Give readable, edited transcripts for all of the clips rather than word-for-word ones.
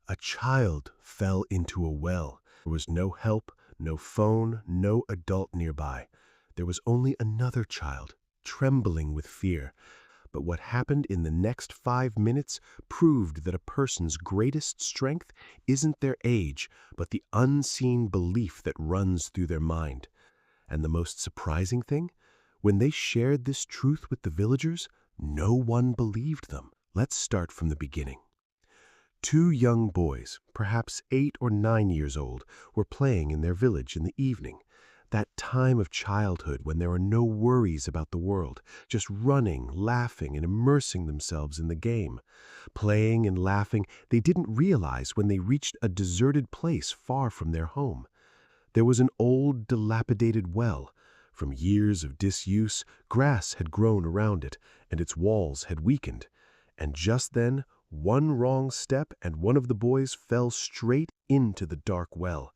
A child fell into a well. There was no help, no phone, no adult nearby. There was only another child, trembling with fear. But what happened in the next 5 minutes proved that a person's greatest strength isn't their age, but the unseen belief that runs through their mind. And the most surprising thing? When they shared this truth with the villagers, no one believed them. Let's start from the beginning. Two young boys, perhaps 8 or 9 years old, were playing in their village in the evening. That time of childhood when there are no worries about the world, just running, laughing, and immersing themselves in the game. Playing and laughing, they didn't realize when they reached a deserted place far from their home. There was an old, dilapidated well. From years of disuse, grass had grown around it, and its walls had weakened. And just then, one wrong step and one of the boys fell straight into the dark well.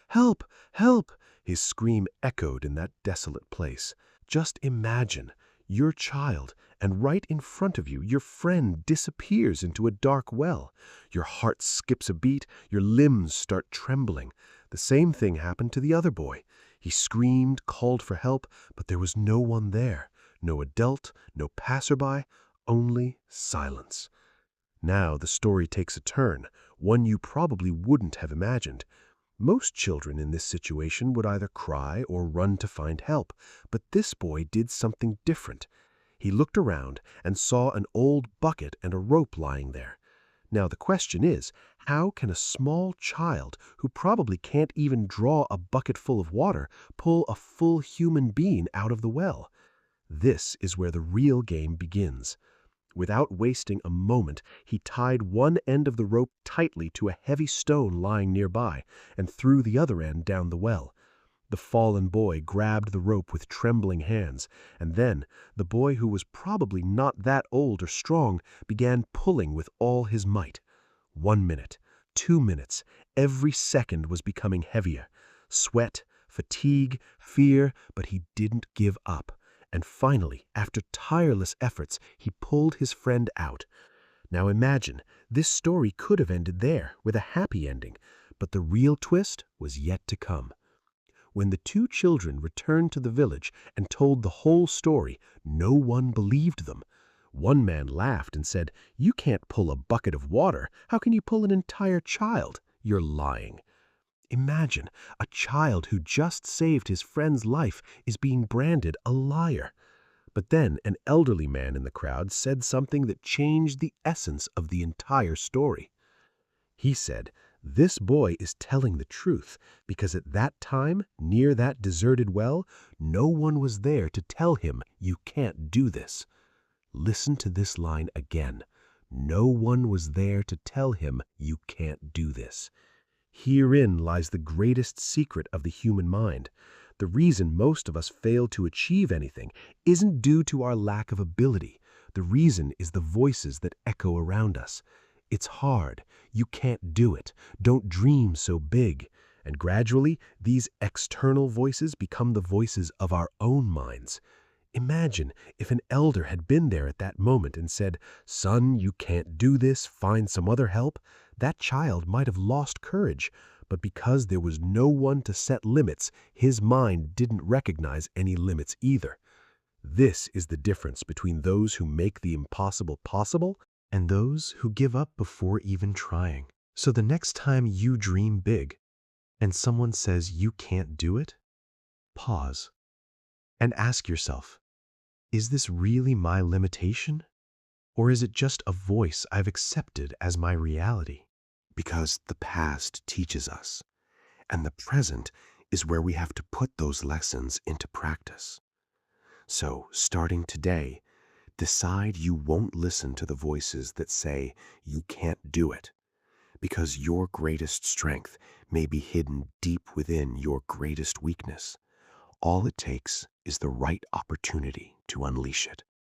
"Help! Help!" His scream echoed in that desolate place. Just imagine, your child, and right in front of you, your friend disappears into a dark well. Your heart skips a beat, your limbs start trembling. The same thing happened to the other boy. He screamed, called for help, but there was no one there. No adult, no passerby, only silence. Now the story takes a turn, one you probably wouldn't have imagined. Most children in this situation would either cry or run to find help, but this boy did something different. He looked around and saw an old bucket and a rope lying there. Now the question is, how can a small child, who probably can't even draw a bucket full of water, pull a full human being out of the well? This is where the real game begins. Without wasting a moment, he tied one end of the rope tightly to a heavy stone lying nearby and threw the other end down the well. The fallen boy grabbed the rope with trembling hands, and then the boy, who was probably not that old or strong, began pulling with all his might. 1 minute, 2 minutes, every second was becoming heavier. Sweat, fatigue, fear, but he didn't give up. And finally, after tireless efforts, he pulled his friend out. Now imagine, this story could have ended there, with a happy ending, but the real twist was yet to come. When the two children returned to the village and told the whole story, no one believed them. One man laughed and said, "You can't pull a bucket of water. How can you pull an entire child? You're lying." Imagine, a child who just saved his friend's life is being branded a liar. But then an elderly man in the crowd said something that changed the essence of the entire story. He said, "This boy is telling the truth, because at that time, near that deserted well, no one was there to tell him, 'You can't do this.'" Listen to this line again. No one was there to tell him, "You can't do this." Herein lies the greatest secret of the human mind. The reason most of us fail to achieve anything isn't due to our lack of ability. The reason is the voices that echo around us. "It's hard. You can't do it. Don't dream so big." And gradually, these external voices become the voices of our own minds. Imagine if an elder had been there at that moment and said, "Son, you can't do this. Find some other help." That child might have lost courage, but because there was no one to set limits, his mind didn't recognize any limits either. This is the difference between those who make the impossible possible and those who give up before even trying. So the next time you dream big and someone says you can't do it, pause and ask yourself, is this really my limitation? Or is it just a voice I've accepted as my reality? Because the past teaches us, and the present is where we have to put those lessons into practice. So, starting today, decide you won't listen to the voices that say you can't do it, because your greatest strength may be hidden deep within your greatest weakness. All it takes is the right opportunity to unleash it.